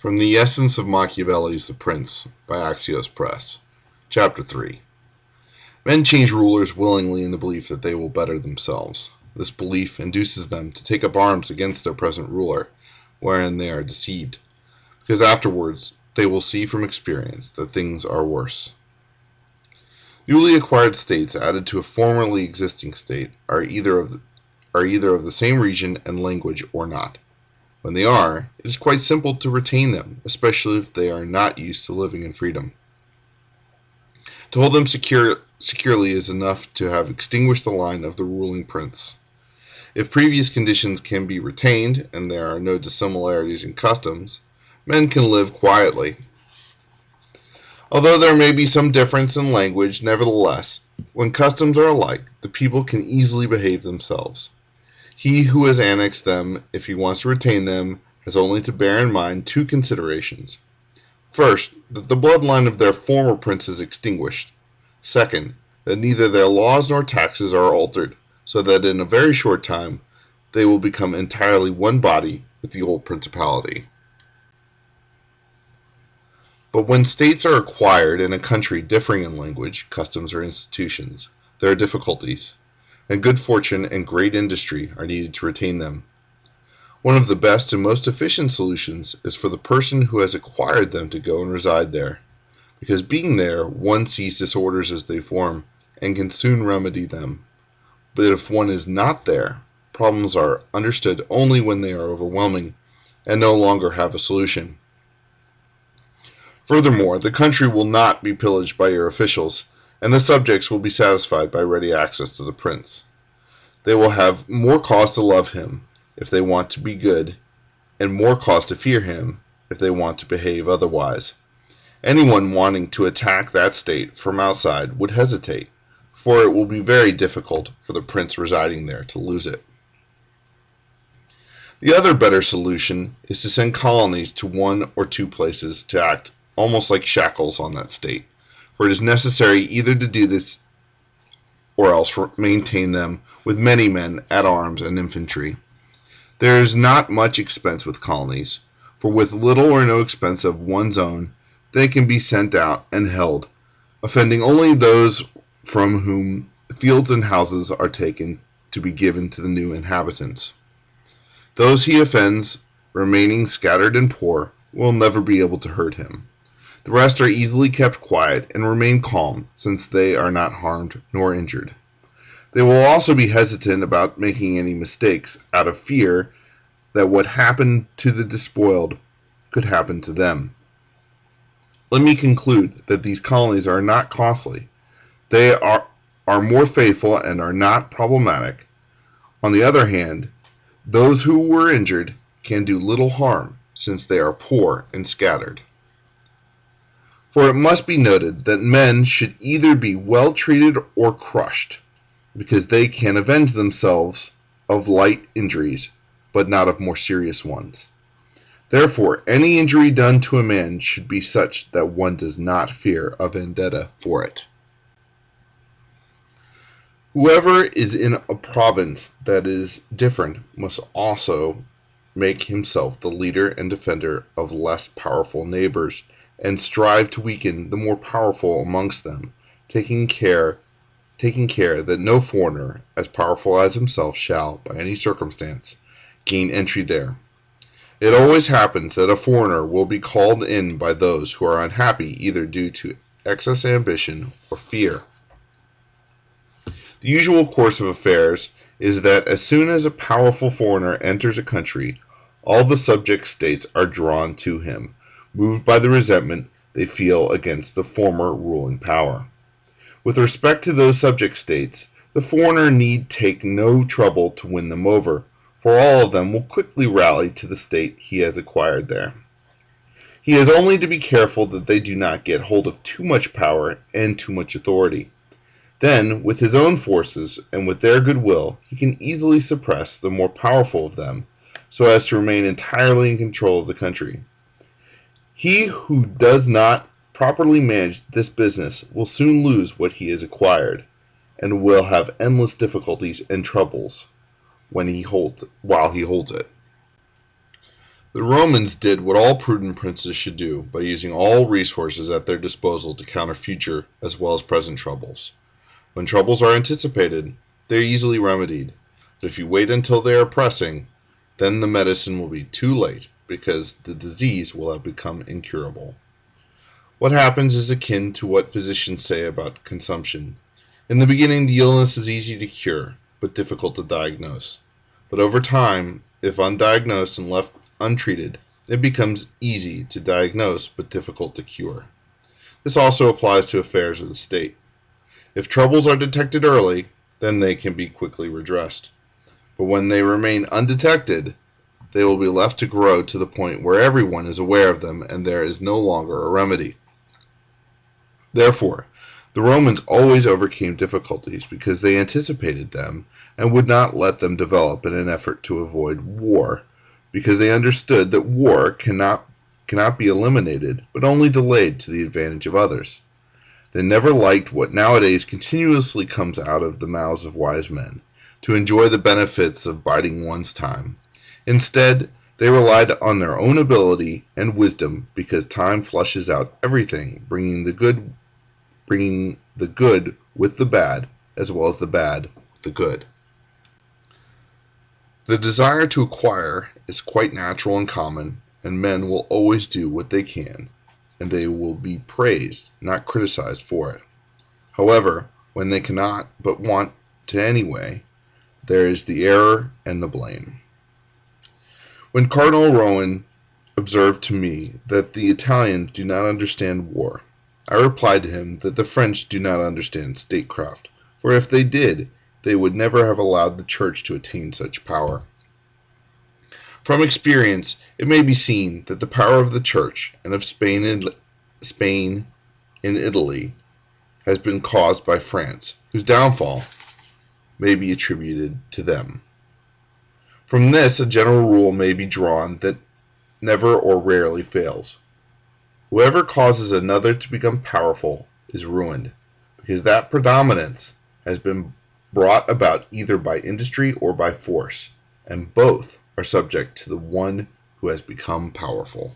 From the Essence of Machiavelli's The Prince by Axios Press. Chapter 3. Men change rulers willingly in the belief that they will better themselves. This belief induces them to take up arms against their present ruler, wherein they are deceived, because afterwards they will see from experience that things are worse. Newly acquired states added to a formerly existing state are either of the same region and language or not. When they are, it is quite simple to retain them, especially if they are not used to living in freedom. To hold them securely is enough to have extinguished the line of the ruling prince. If previous conditions can be retained, and there are no dissimilarities in customs, men can live quietly. Although there may be some difference in language, nevertheless, when customs are alike, the people can easily behave themselves. He who has annexed them, if he wants to retain them, has only to bear in mind two considerations. First, that the bloodline of their former prince is extinguished. Second, that neither their laws nor taxes are altered, so that in a very short time they will become entirely one body with the old principality. But when states are acquired in a country differing in language, customs, or institutions, there are difficulties, and good fortune and great industry are needed to retain them. One of the best and most efficient solutions is for the person who has acquired them to go and reside there, because being there, one sees disorders as they form, and can soon remedy them. But if one is not there, problems are understood only when they are overwhelming, and no longer have a solution. Furthermore, the country will not be pillaged by your officials, and the subjects will be satisfied by ready access to the prince. They will have more cause to love him if they want to be good, and more cause to fear him if they want to behave otherwise. Anyone wanting to attack that state from outside would hesitate, for it will be very difficult for the prince residing there to lose it. The other better solution is to send colonies to one or two places to act almost like shackles on that state, for it is necessary either to do this or else maintain them with many men at arms and infantry. There is not much expense with colonies, for with little or no expense of one's own, they can be sent out and held, offending only those from whom fields and houses are taken to be given to the new inhabitants. Those he offends, remaining scattered and poor, will never be able to hurt him. The rest are easily kept quiet and remain calm, since they are not harmed nor injured. They will also be hesitant about making any mistakes, out of fear that what happened to the despoiled could happen to them. Let me conclude that these colonies are not costly. They are more faithful and are not problematic. On the other hand, those who were injured can do little harm, since they are poor and scattered. For it must be noted that men should either be well treated or crushed, because they can avenge themselves of light injuries, but not of more serious ones. Therefore, any injury done to a man should be such that one does not fear a vendetta for it. Whoever is in a province that is different must also make himself the leader and defender of less powerful neighbors, and strive to weaken the more powerful amongst them, taking care that no foreigner, as powerful as himself, shall, by any circumstance, gain entry there. It always happens that a foreigner will be called in by those who are unhappy either due to excess ambition or fear. The usual course of affairs is that as soon as a powerful foreigner enters a country, all the subject states are drawn to him, moved by the resentment they feel against the former ruling power. With respect to those subject states, the foreigner need take no trouble to win them over, for all of them will quickly rally to the state he has acquired there. He has only to be careful that they do not get hold of too much power and too much authority. Then, with his own forces and with their goodwill, he can easily suppress the more powerful of them, so as to remain entirely in control of the country. He who does not properly manage this business will soon lose what he has acquired, and will have endless difficulties and troubles while he holds it. The Romans did what all prudent princes should do by using all resources at their disposal to counter future as well as present troubles. When troubles are anticipated, they are easily remedied. But if you wait until they are pressing, then the medicine will be too late because the disease will have become incurable. What happens is akin to what physicians say about consumption. In the beginning, the illness is easy to cure, but difficult to diagnose. But over time, if undiagnosed and left untreated, it becomes easy to diagnose but difficult to cure. This also applies to affairs of the state. If troubles are detected early, then they can be quickly redressed. But when they remain undetected, they will be left to grow to the point where everyone is aware of them and there is no longer a remedy. Therefore, the Romans always overcame difficulties because they anticipated them and would not let them develop in an effort to avoid war, because they understood that war cannot be eliminated but only delayed to the advantage of others. They never liked what nowadays continuously comes out of the mouths of wise men, to enjoy the benefits of biding one's time. Instead, they relied on their own ability and wisdom because time flushes out everything, bringing the good with the bad, as well as the bad with the good. The desire to acquire is quite natural and common, and men will always do what they can, and they will be praised, not criticized for it. However, when they cannot but want to anyway, there is the error and the blame. When Cardinal Rowan observed to me that the Italians do not understand war, I replied to him that the French do not understand statecraft, for if they did, they would never have allowed the Church to attain such power. From experience, it may be seen that the power of the Church and of Spain and Italy has been caused by France, whose downfall may be attributed to them. From this, a general rule may be drawn that never or rarely fails. Whoever causes another to become powerful is ruined, because that predominance has been brought about either by industry or by force, and both are subject to the one who has become powerful.